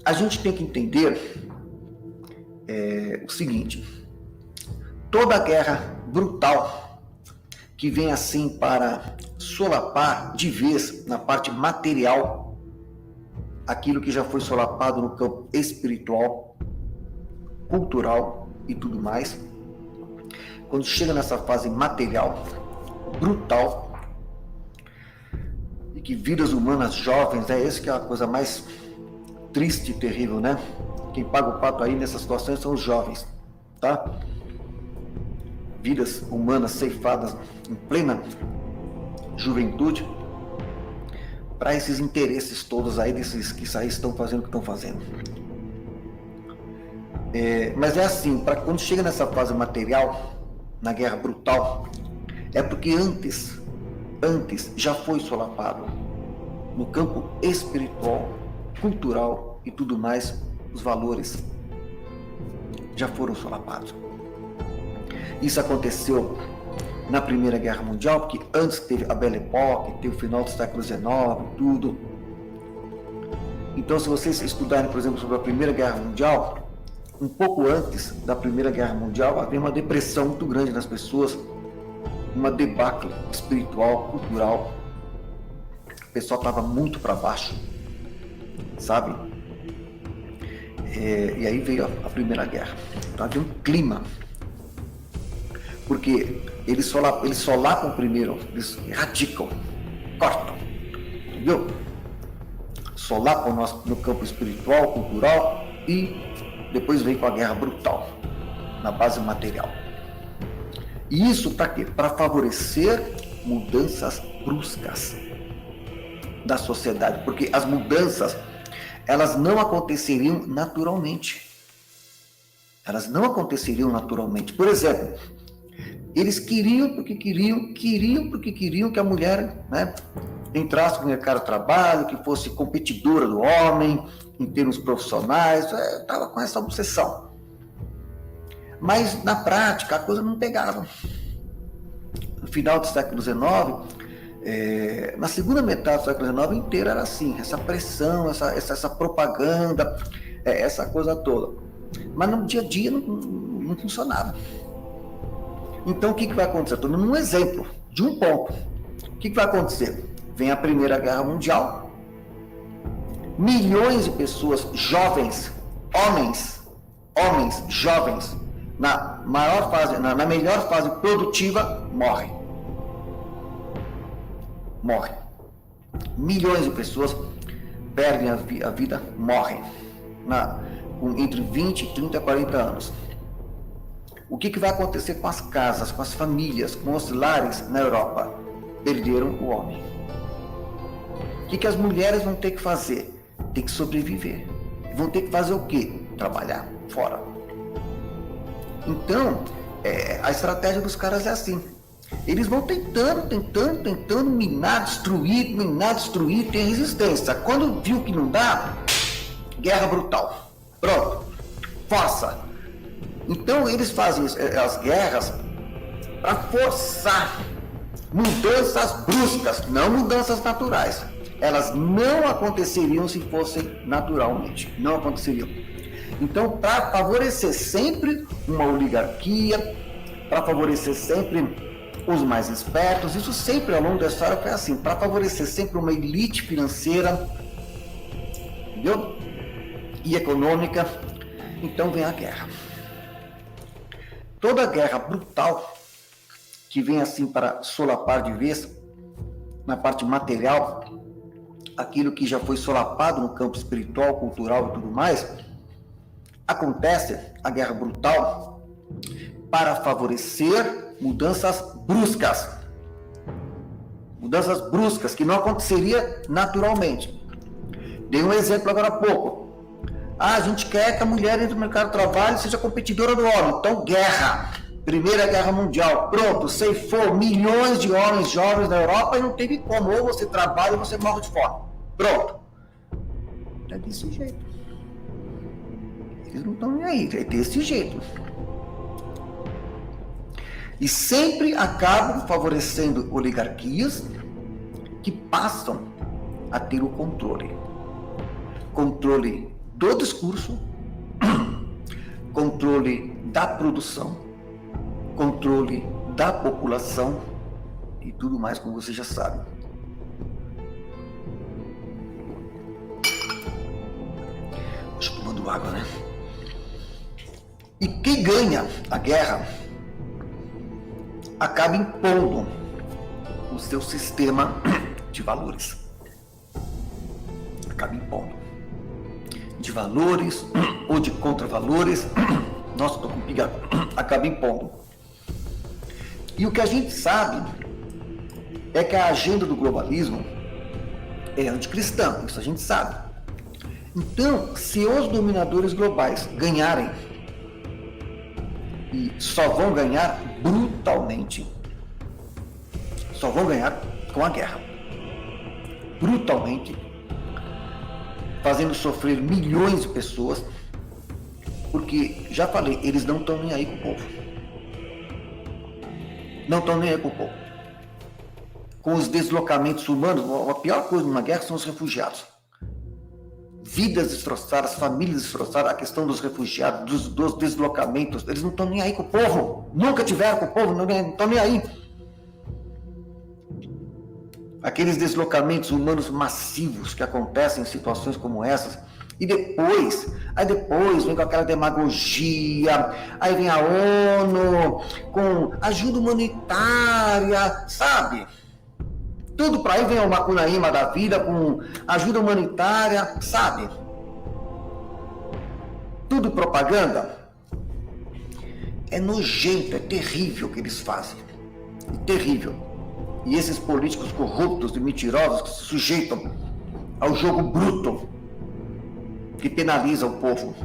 a gente tem que entender o seguinte: toda guerra brutal que vem assim para solapar de vez na parte material aquilo que já foi solapado no campo espiritual, cultural e tudo mais, quando chega nessa fase material brutal e que vidas humanas jovens, esse que é a coisa mais triste e terrível, né? Quem paga o pato aí nessas situações são os jovens, tá? Vidas humanas ceifadas em plena juventude para esses interesses todos aí desses que aí estão fazendo o que estão fazendo. Mas é assim, para quando chega nessa fase material, na guerra brutal, é porque antes já foi solapado no campo espiritual, cultural e tudo mais, os valores já foram solapados. Isso aconteceu na Primeira Guerra Mundial, porque antes teve a Belle Époque, teve o final do século XIX, tudo. Então, se vocês estudarem, por exemplo, sobre a Primeira Guerra Mundial, um pouco antes da Primeira Guerra Mundial, havia uma depressão muito grande nas pessoas, uma debacle espiritual, cultural. O pessoal estava muito para baixo, sabe? E aí veio a Primeira Guerra. Então havia um clima, porque eles solapam primeiro, eles radicam, cortam, entendeu? Solapam no campo espiritual, cultural, e depois vem com a guerra brutal, na base material. E isso para quê? Para favorecer mudanças bruscas da sociedade, porque as mudanças, elas não aconteceriam naturalmente. Elas não aconteceriam naturalmente. Por exemplo, eles queriam porque queriam que a mulher, né, entrasse no mercado de trabalho, que fosse competidora do homem, em termos profissionais, estava com essa obsessão. Mas, na prática, a coisa não pegava. No final do século XIX, na segunda metade do século XIX inteiro era assim, essa pressão, essa propaganda, essa coisa toda. Mas no dia a dia não funcionava. Então, o que vai acontecer? Estou dando um exemplo de um ponto. O que vai acontecer? Vem a Primeira Guerra Mundial, milhões de pessoas jovens, homens jovens, na melhor fase produtiva, morrem. Milhões de pessoas perdem a vida, morrem, entre 20, 30 e 40 anos. O que vai acontecer com as casas, com as famílias, com os lares na Europa? Perderam o homem. O que as mulheres vão ter que fazer? Tem que sobreviver. Vão ter que fazer o quê? Trabalhar fora. Então, a estratégia dos caras é assim. Eles vão tentando minar, destruir, tem resistência. Quando viu que não dá, guerra brutal. Pronto. Força. Então, eles fazem as guerras para forçar mudanças bruscas, não mudanças naturais. Elas não aconteceriam se fossem naturalmente. Não aconteceriam. Então, para favorecer sempre uma oligarquia, para favorecer sempre os mais espertos, isso sempre ao longo da história foi assim, para favorecer sempre uma elite financeira, entendeu? E econômica, então vem a guerra. Toda guerra brutal que vem assim para solapar de vez, na parte material, aquilo que já foi solapado no campo espiritual, cultural e tudo mais, acontece a guerra brutal para favorecer mudanças bruscas que não aconteceria naturalmente. Dei um exemplo agora há pouco. A gente quer que a mulher entre no mercado de trabalho e seja competidora do homem. Então, guerra. Primeira Guerra Mundial. Pronto, ceifou milhões de homens jovens na Europa e não teve como. Ou você trabalha ou você morre de fome. Pronto. É desse jeito. Eles não estão nem aí. É desse jeito. E sempre acabam favorecendo oligarquias que passam a ter o controle do discurso, controle da produção, controle da população e tudo mais, como você já sabe. Deixa eu tomando água, né? E quem ganha a guerra acaba impondo o seu sistema de valores. Acaba impondo. De valores ou de contravalores. Nossa, estou com pigarro. Acaba impondo. E o que a gente sabe é que a agenda do globalismo é anticristã, isso a gente sabe. Então, se os dominadores globais ganharem, e só vão ganhar brutalmente, só vão ganhar com a guerra, brutalmente, fazendo sofrer milhões de pessoas, porque, já falei, eles não estão nem aí com o povo. Não estão nem aí com o povo. Com os deslocamentos humanos, a pior coisa numa guerra são os refugiados. Vidas destroçadas, famílias destroçadas, a questão dos refugiados, dos deslocamentos, eles não estão nem aí com o povo. Nunca tiveram com o povo, não estão nem aí. Aqueles deslocamentos humanos massivos que acontecem em situações como essas, e depois vem com aquela demagogia, aí vem a ONU com ajuda humanitária, sabe? Tudo para aí vem o Macunaíma da vida com ajuda humanitária, sabe? Tudo propaganda. É nojento, é terrível o que eles fazem. É terrível. E esses políticos corruptos e mentirosos que se sujeitam ao jogo bruto que penaliza o povo.